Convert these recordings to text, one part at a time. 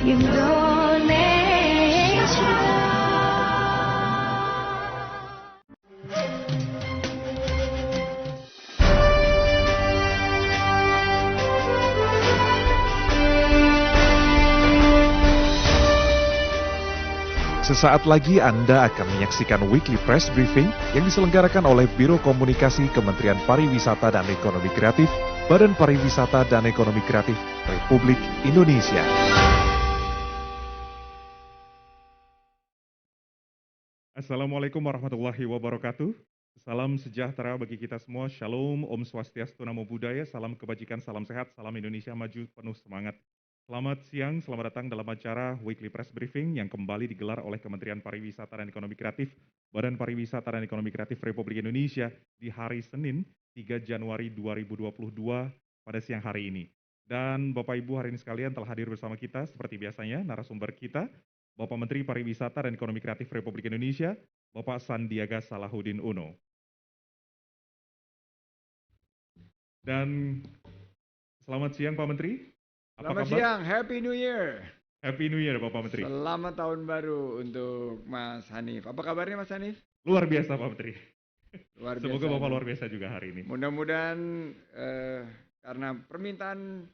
Indonesia. Sesaat lagi Anda akan menyaksikan Weekly Press Briefing yang diselenggarakan oleh Biro Komunikasi Kementerian Pariwisata dan Ekonomi Kreatif, Badan Pariwisata dan Ekonomi Kreatif Republik Indonesia. Assalamualaikum warahmatullahi wabarakatuh. Salam sejahtera bagi kita semua. Shalom, Om Swastiastu, Namo Buddhaya, salam kebajikan, salam sehat, salam Indonesia maju, penuh semangat. Selamat siang, selamat datang dalam acara Weekly Press Briefing yang kembali digelar oleh Kementerian Pariwisata dan Ekonomi Kreatif, Badan Pariwisata dan Ekonomi Kreatif Republik Indonesia di hari Senin 3 Januari 2022 pada siang hari ini. Dan Bapak Ibu hari ini sekalian telah hadir bersama kita seperti biasanya narasumber kita, Bapak Menteri Pariwisata dan Ekonomi Kreatif Republik Indonesia, Bapak Sandiaga Salahuddin Uno. Dan selamat siang Pak Menteri. Selamat siang, Happy New Year. Happy New Year Bapak Menteri. Selamat tahun baru untuk Mas Hanif. Apa kabarnya Mas Hanif? Luar biasa Pak Menteri. Luar biasa. Semoga Bapak luar biasa juga hari ini. Mudah-mudahan karena permintaan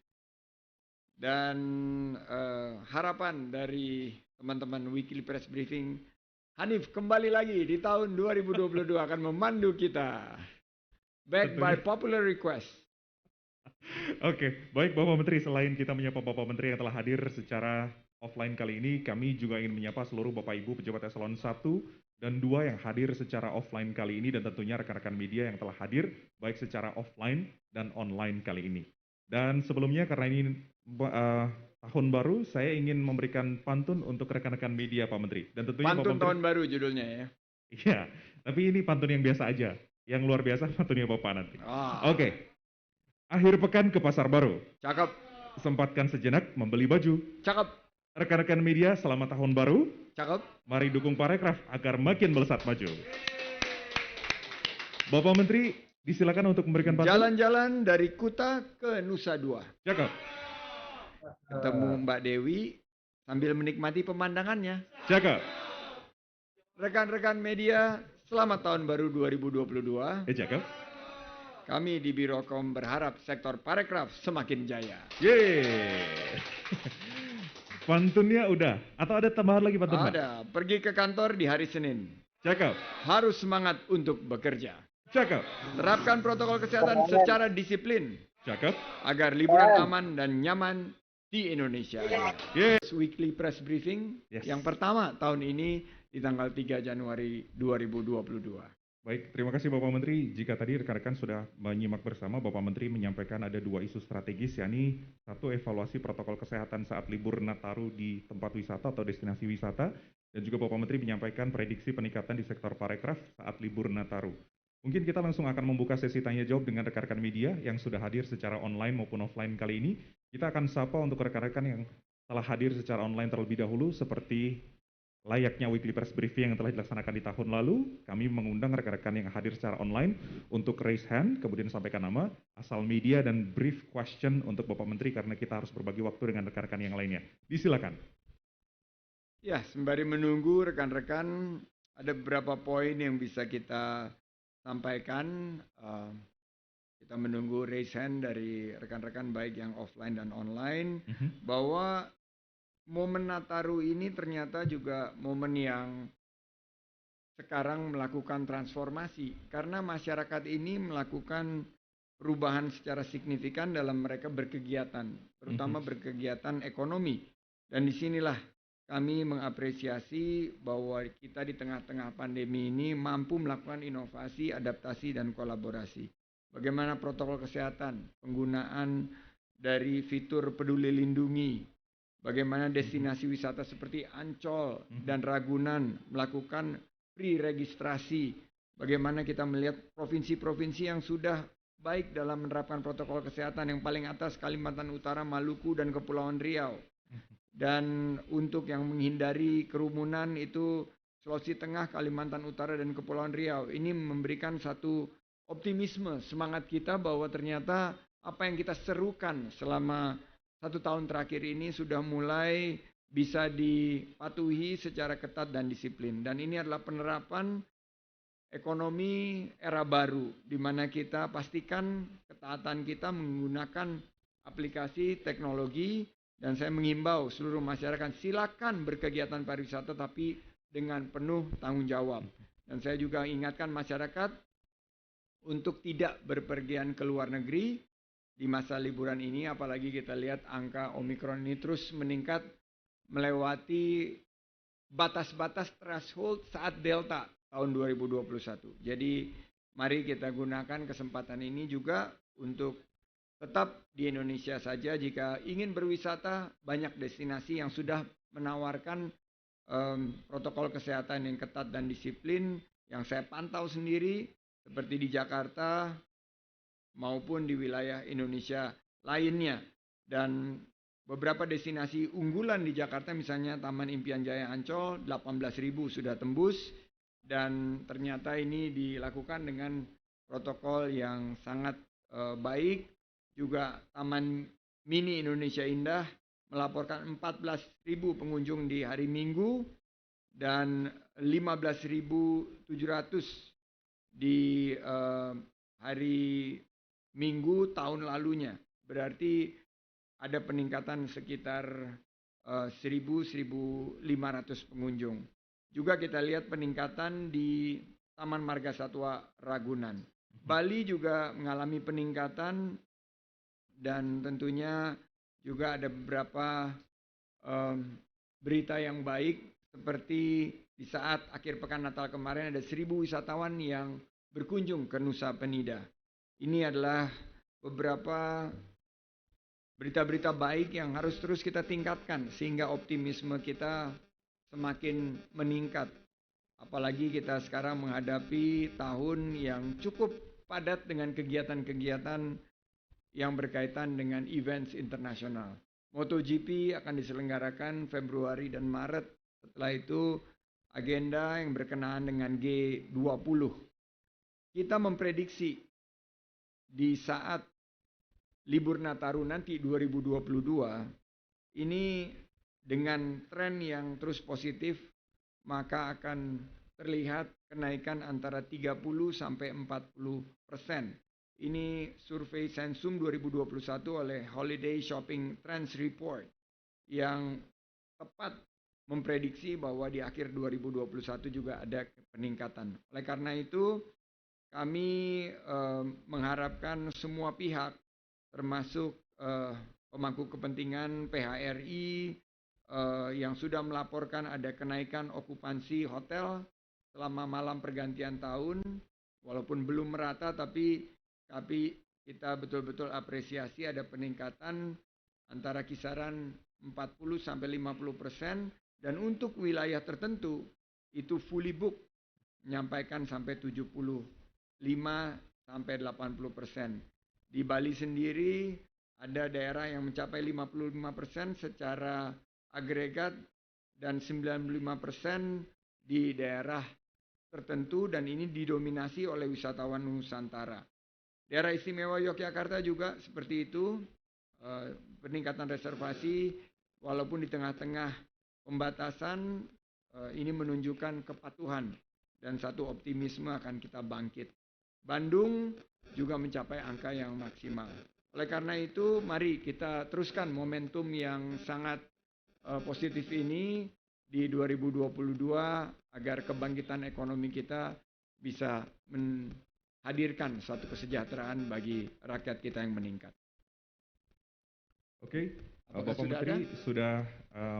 dan harapan dari teman-teman Weekly Press Briefing, Hanif kembali lagi di tahun 2022 akan memandu kita. Back by popular request. Oke, baik Bapak Menteri, selain kita menyapa Bapak Menteri yang telah hadir secara offline kali ini, kami juga ingin menyapa seluruh Bapak Ibu pejabat eselon 1 dan 2 yang hadir secara offline kali ini dan tentunya rekan-rekan media yang telah hadir baik secara offline dan online kali ini. Dan sebelumnya karena ini tahun baru, saya ingin memberikan pantun untuk rekan-rekan media Pak Menteri. Dan tentunya pantun Bapak tahun baru judulnya ya. Iya, tapi ini pantun yang biasa aja. Yang luar biasa pantunnya Bapak nanti. Oke. Akhir pekan ke pasar baru. Cakep. Sempatkan sejenak membeli baju. Cakep. Rekan-rekan media, selamat tahun baru. Cakep. Mari dukung Parekraf agar makin melesat maju. Bapak Menteri, disilakan untuk memberikan pantun. Jalan-jalan dari Kuta ke Nusa Dua. Cakep. Ketemu Mbak Dewi sambil menikmati pemandangannya. Cakep. Rekan-rekan media, selamat tahun baru 2022. Cakep. Kami di Birokom berharap sektor parekraf semakin jaya. Yeay. Pantunnya udah, atau ada tambahan lagi pantun? Ada, pergi ke kantor di hari Senin. Cakep. Harus semangat untuk bekerja. Cakep. Terapkan protokol kesehatan secara disiplin. Cakep. Agar liburan aman dan nyaman di Indonesia. Yeay. Weekly Press Briefing yang pertama tahun ini di tanggal 3 Januari 2022. Baik, terima kasih Bapak Menteri. Jika tadi rekan-rekan sudah menyimak bersama, Bapak Menteri menyampaikan ada 2 isu strategis, yakni 1 evaluasi protokol kesehatan saat libur Nataru di tempat wisata atau destinasi wisata, dan juga Bapak Menteri menyampaikan prediksi peningkatan di sektor parekraf saat libur Nataru. Mungkin kita langsung akan membuka sesi tanya jawab dengan rekan-rekan media yang sudah hadir secara online maupun offline kali ini. Kita akan sapa untuk rekan-rekan yang telah hadir secara online terlebih dahulu, seperti layaknya Weekly Press Briefing yang telah dilaksanakan di tahun lalu. Kami mengundang rekan-rekan yang hadir secara online untuk raise hand, kemudian sampaikan nama, asal media, dan brief question untuk Bapak Menteri karena kita harus berbagi waktu dengan rekan-rekan yang lainnya. Disilakan. Ya, sembari menunggu rekan-rekan, ada beberapa poin yang bisa kita sampaikan. Kita menunggu raise hand dari rekan-rekan baik yang offline dan online, bahwa momen Nataru ini ternyata juga momen yang sekarang melakukan transformasi karena masyarakat ini melakukan perubahan secara signifikan dalam mereka berkegiatan, terutama berkegiatan ekonomi. Dan disinilah kami mengapresiasi bahwa kita di tengah-tengah pandemi ini mampu melakukan inovasi, adaptasi, dan kolaborasi. Bagaimana protokol kesehatan, penggunaan dari fitur Peduli Lindungi, bagaimana destinasi wisata seperti Ancol dan Ragunan melakukan pre-registrasi. Bagaimana kita melihat provinsi-provinsi yang sudah baik dalam menerapkan protokol kesehatan, yang paling atas Kalimantan Utara, Maluku, dan Kepulauan Riau. Dan untuk yang menghindari kerumunan itu Sulawesi Tengah, Kalimantan Utara, dan Kepulauan Riau. Ini memberikan satu optimisme, semangat kita bahwa ternyata apa yang kita serukan selama 1 tahun terakhir ini sudah mulai bisa dipatuhi secara ketat dan disiplin. Dan ini adalah penerapan ekonomi era baru, di mana kita pastikan ketaatan kita menggunakan aplikasi teknologi, dan saya mengimbau seluruh masyarakat silakan berkegiatan pariwisata tapi dengan penuh tanggung jawab. Dan saya juga ingatkan masyarakat untuk tidak berpergian ke luar negeri di masa liburan ini, apalagi kita lihat angka Omikron ini terus meningkat melewati batas-batas threshold saat Delta tahun 2021. Jadi mari kita gunakan kesempatan ini juga untuk tetap di Indonesia saja. Jika ingin berwisata, banyak destinasi yang sudah menawarkan protokol kesehatan yang ketat dan disiplin yang saya pantau sendiri, seperti di Jakarta maupun di wilayah Indonesia lainnya. Dan beberapa destinasi unggulan di Jakarta, misalnya Taman Impian Jaya Ancol, 18.000 sudah tembus, dan ternyata ini dilakukan dengan protokol yang sangat baik. Juga Taman Mini Indonesia Indah melaporkan 14.000 pengunjung di hari Minggu dan 15.700 di hari Minggu tahun lalunya. Berarti ada peningkatan sekitar 1.000-1.500 pengunjung. Juga kita lihat peningkatan di Taman Marga Satwa Ragunan. Bali juga mengalami peningkatan, dan tentunya juga ada beberapa berita yang baik, seperti di saat akhir pekan Natal kemarin ada 1.000 wisatawan yang berkunjung ke Nusa Penida. Ini adalah beberapa berita-berita baik yang harus terus kita tingkatkan sehingga optimisme kita semakin meningkat. Apalagi kita sekarang menghadapi tahun yang cukup padat dengan kegiatan-kegiatan yang berkaitan dengan events internasional. MotoGP akan diselenggarakan Februari dan Maret. Setelah itu agenda yang berkenaan dengan G20. Kita memprediksi di saat libur Nataru nanti 2022, ini dengan tren yang terus positif, maka akan terlihat kenaikan antara 30-40%. Ini survei Sensum 2021 oleh Holiday Shopping Trends Report yang tepat memprediksi bahwa di akhir 2021 juga ada peningkatan. Oleh karena itu, kami mengharapkan semua pihak, termasuk pemangku kepentingan PHRI yang sudah melaporkan ada kenaikan okupansi hotel selama malam pergantian tahun, walaupun belum merata, tapi kita betul-betul apresiasi ada peningkatan antara kisaran 40-50%, dan untuk wilayah tertentu itu fully book, menyampaikan sampai 75-80%. Di Bali sendiri ada daerah yang mencapai 55% secara agregat dan 95% di daerah tertentu, dan ini didominasi oleh wisatawan Nusantara. Daerah istimewa Yogyakarta juga seperti itu, peningkatan reservasi walaupun di tengah-tengah pembatasan, ini menunjukkan kepatuhan dan satu optimisme akan kita bangkit. Bandung juga mencapai angka yang maksimal. Oleh karena itu, mari kita teruskan momentum yang sangat positif ini di 2022 agar kebangkitan ekonomi kita bisa menghadirkan suatu kesejahteraan bagi rakyat kita yang meningkat. Oke, Bapak Menteri sudah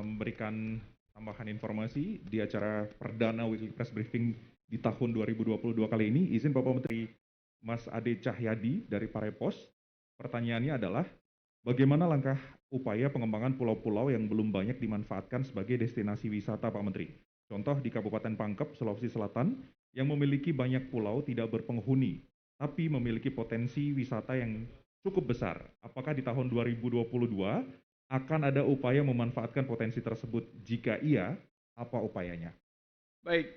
memberikan tambahan informasi di acara perdana Weekly Press Briefing di tahun 2022 kali ini. Izin Bapak Menteri Mas Ade Cahyadi dari Parepos, pertanyaannya adalah bagaimana langkah upaya pengembangan pulau-pulau yang belum banyak dimanfaatkan sebagai destinasi wisata Pak Menteri? Contoh di Kabupaten Pangkep, Sulawesi Selatan yang memiliki banyak pulau tidak berpenghuni, tapi memiliki potensi wisata yang cukup besar. Apakah di tahun 2022 akan ada upaya memanfaatkan potensi tersebut? Jika iya, apa upayanya? Baik,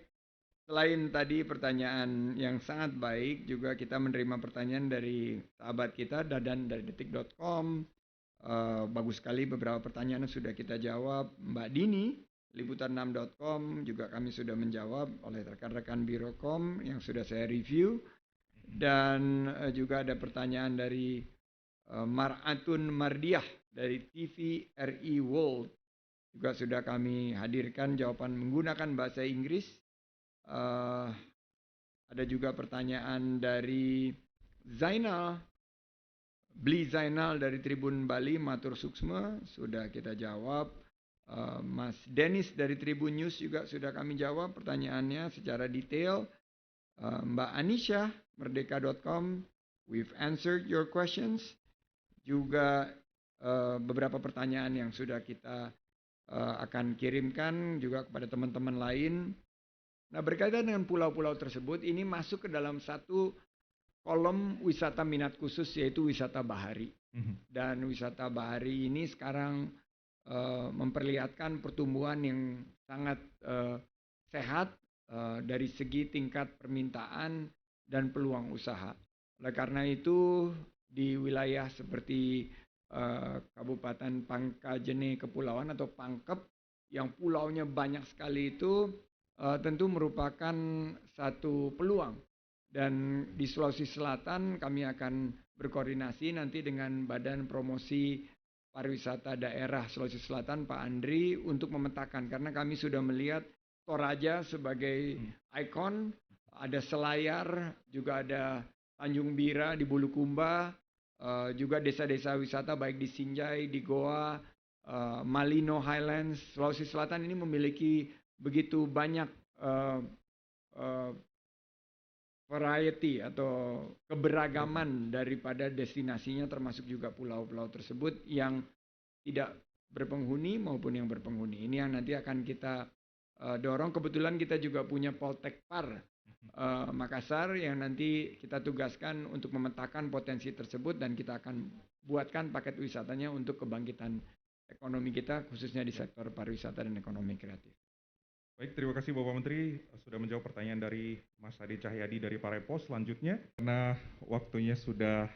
selain tadi pertanyaan yang sangat baik, juga kita menerima pertanyaan dari sahabat kita, Dadan dari detik.com, Bagus sekali beberapa pertanyaan sudah kita jawab. Mbak Dini, liputan6.com juga kami sudah menjawab oleh rekan-rekan Birocom yang sudah saya review. Dan juga ada pertanyaan dari Maratun Mardiah dari TVRI World. Juga sudah kami hadirkan jawaban menggunakan bahasa Inggris. Ada juga pertanyaan dari Zainal, Bli Zainal dari Tribun Bali, Matur Suksma, sudah kita jawab. Mas Dennis dari Tribun News juga sudah kami jawab pertanyaannya secara detail. Mbak Anisha, merdeka.com, we've answered your questions. Juga beberapa pertanyaan yang sudah kita akan kirimkan juga kepada teman-teman lain. Nah, berkaitan dengan pulau-pulau tersebut, ini masuk ke dalam satu kolom wisata minat khusus, yaitu wisata bahari. Dan wisata bahari ini sekarang memperlihatkan pertumbuhan yang sangat sehat dari segi tingkat permintaan dan peluang usaha. Oleh karena itu, di wilayah seperti Kabupaten Pangkajene Kepulauan atau Pangkep, yang pulaunya banyak sekali itu tentu merupakan satu peluang. Dan di Sulawesi Selatan kami akan berkoordinasi nanti dengan Badan Promosi Pariwisata Daerah Sulawesi Selatan, Pak Andri, untuk memetakan. Karena kami sudah melihat Toraja sebagai ikon, ada Selayar, juga ada Tanjung Bira di Bulukumba, juga desa-desa wisata baik di Sinjai, di Goa, Malino Highlands. Sulawesi Selatan ini memiliki begitu banyak variety atau keberagaman daripada destinasinya, termasuk juga pulau-pulau tersebut yang tidak berpenghuni maupun yang berpenghuni. Ini yang nanti akan kita dorong. Kebetulan kita juga punya Poltekpar Makassar yang nanti kita tugaskan untuk memetakan potensi tersebut, dan kita akan buatkan paket wisatanya untuk kebangkitan ekonomi kita, khususnya di sektor pariwisata dan ekonomi kreatif. Baik, terima kasih Bapak Menteri sudah menjawab pertanyaan dari Mas Adi Cahyadi dari Parepo. Selanjutnya, karena waktunya sudah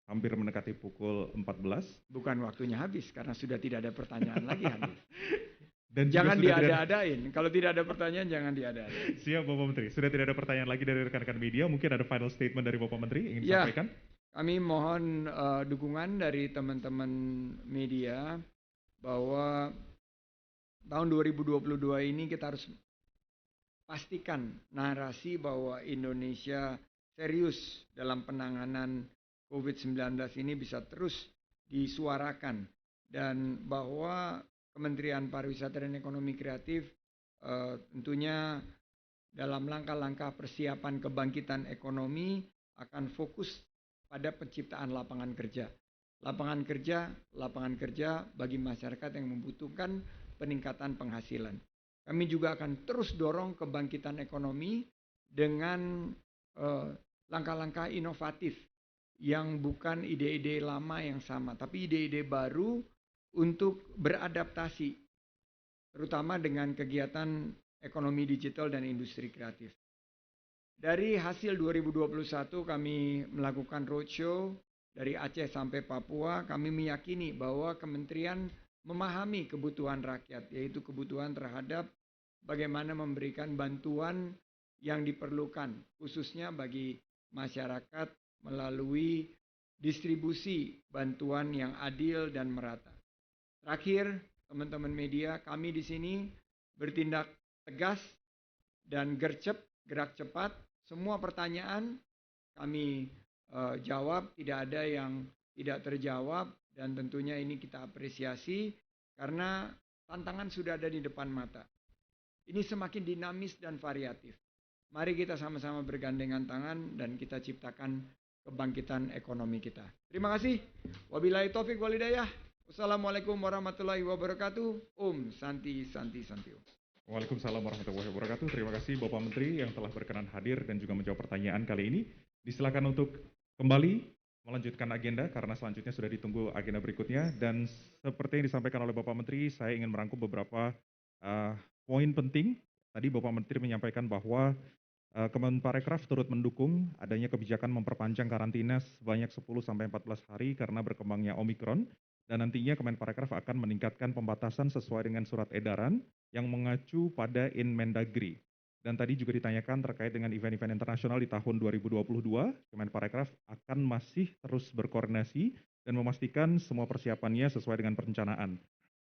hampir mendekati pukul 14. Bukan waktunya habis, karena sudah tidak ada pertanyaan lagi habis. Dan jangan diada-adain. Kalau tidak ada pertanyaan, jangan diada-adain. Siap Bapak Menteri. Sudah tidak ada pertanyaan lagi dari rekan-rekan media. Mungkin ada final statement dari Bapak Menteri ingin sampaikan? Kami mohon dukungan dari teman-teman media bahwa tahun 2022 ini kita harus pastikan narasi bahwa Indonesia serius dalam penanganan COVID-19 ini bisa terus disuarakan, dan bahwa Kementerian Pariwisata dan Ekonomi Kreatif tentunya dalam langkah-langkah persiapan kebangkitan ekonomi akan fokus pada penciptaan lapangan kerja. Lapangan kerja bagi masyarakat yang membutuhkan peningkatan penghasilan. Kami juga akan terus dorong kebangkitan ekonomi dengan langkah-langkah inovatif yang bukan ide-ide lama yang sama, tapi ide-ide baru untuk beradaptasi, terutama dengan kegiatan ekonomi digital dan industri kreatif. Dari hasil 2021 kami melakukan roadshow dari Aceh sampai Papua. Kami meyakini bahwa kementerian memahami kebutuhan rakyat, yaitu kebutuhan terhadap bagaimana memberikan bantuan yang diperlukan, khususnya bagi masyarakat melalui distribusi bantuan yang adil dan merata. Terakhir, teman-teman media, kami di sini bertindak tegas dan gercep, gerak cepat. Semua pertanyaan kami jawab, tidak ada yang tidak terjawab, dan tentunya ini kita apresiasi karena tantangan sudah ada di depan mata. Ini semakin dinamis dan variatif. Mari kita sama-sama bergandengan tangan dan kita ciptakan kebangkitan ekonomi kita. Terima kasih. Wabillahi taufik wal hidayah. Wassalamualaikum warahmatullahi wabarakatuh. Om Santi Santi Santi Om. Waalaikumsalam warahmatullahi wabarakatuh. Terima kasih Bapak Menteri yang telah berkenan hadir dan juga menjawab pertanyaan kali ini. Disilakan untuk kembali melanjutkan agenda karena selanjutnya sudah ditunggu agenda berikutnya, dan seperti yang disampaikan oleh Bapak Menteri, saya ingin merangkum beberapa poin penting. Tadi Bapak Menteri menyampaikan bahwa Kemenparekraf turut mendukung adanya kebijakan memperpanjang karantina sebanyak 10-14 hari karena berkembangnya Omikron. dan nantinya Kemenparekraf akan meningkatkan pembatasan sesuai dengan surat edaran yang mengacu pada Inmendagri. Dan tadi juga ditanyakan terkait dengan event-event internasional di tahun 2022, Kemenparekraf akan masih terus berkoordinasi dan memastikan semua persiapannya sesuai dengan perencanaan.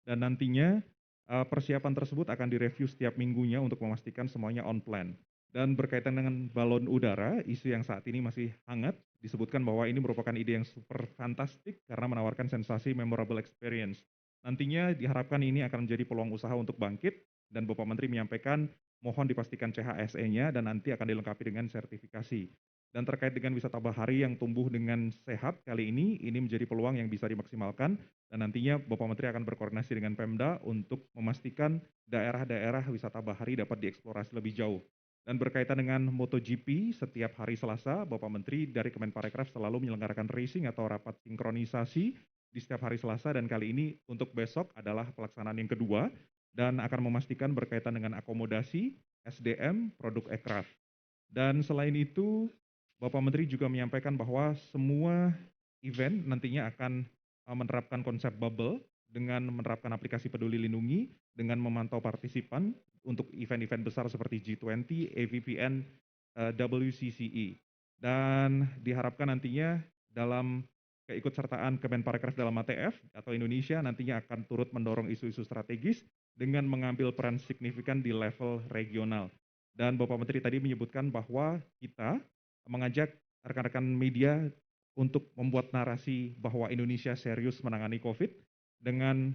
Dan nantinya persiapan tersebut akan direview setiap minggunya untuk memastikan semuanya on plan. Dan berkaitan dengan balon udara, isu yang saat ini masih hangat, disebutkan bahwa ini merupakan ide yang super fantastik karena menawarkan sensasi memorable experience. Nantinya diharapkan ini akan menjadi peluang usaha untuk bangkit, dan Bapak Menteri menyampaikan mohon dipastikan CHSE-nya dan nanti akan dilengkapi dengan sertifikasi. Dan terkait dengan wisata bahari yang tumbuh dengan sehat kali ini menjadi peluang yang bisa dimaksimalkan, dan nantinya Bapak Menteri akan berkoordinasi dengan Pemda untuk memastikan daerah-daerah wisata bahari dapat dieksplorasi lebih jauh. Dan berkaitan dengan MotoGP, setiap hari Selasa, Bapak Menteri dari Kemenparekraf selalu menyelenggarakan racing atau rapat sinkronisasi di setiap hari Selasa, dan kali ini untuk besok adalah pelaksanaan yang kedua, dan akan memastikan berkaitan dengan akomodasi, SDM, produk aircraft. Dan selain itu, Bapak Menteri juga menyampaikan bahwa semua event nantinya akan menerapkan konsep bubble dengan menerapkan aplikasi Peduli Lindungi, dengan memantau partisipan untuk event-event besar seperti G20, AVPN, WCCE. Dan diharapkan nantinya dalam keikutsertaan Kemenparekraf dalam ATF atau Indonesia nantinya akan turut mendorong isu-isu strategis dengan mengambil peran signifikan di level regional. Dan Bapak Menteri tadi menyebutkan bahwa kita mengajak rekan-rekan media untuk membuat narasi bahwa Indonesia serius menangani COVID dengan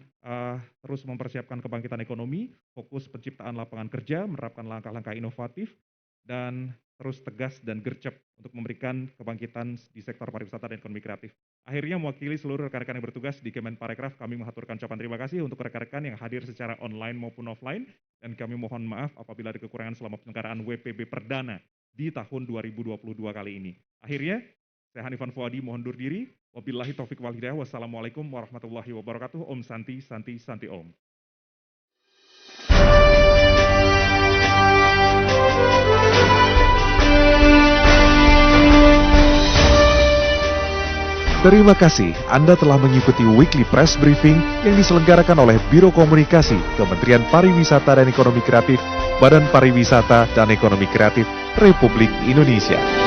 terus mempersiapkan kebangkitan ekonomi, fokus penciptaan lapangan kerja, menerapkan langkah-langkah inovatif, dan terus tegas dan gercep untuk memberikan kebangkitan di sektor pariwisata dan ekonomi kreatif. Akhirnya mewakili seluruh rekan-rekan yang bertugas di Kemenparekraf, kami mengaturkan ucapan terima kasih untuk rekan-rekan yang hadir secara online maupun offline, dan kami mohon maaf apabila ada kekurangan selama penyelenggaraan WPB Perdana di tahun 2022 kali ini. Akhirnya, saya Hanifan Fuadi mohon undur diri. Wabillahi taufiq wal hidayah. Wassalamualaikum warahmatullahi wabarakatuh. Om Santi, Santi, Santi Om. Terima kasih Anda telah mengikuti Weekly Press Briefing yang diselenggarakan oleh Biro Komunikasi Kementerian Pariwisata dan Ekonomi Kreatif, Badan Pariwisata dan Ekonomi Kreatif Republik Indonesia.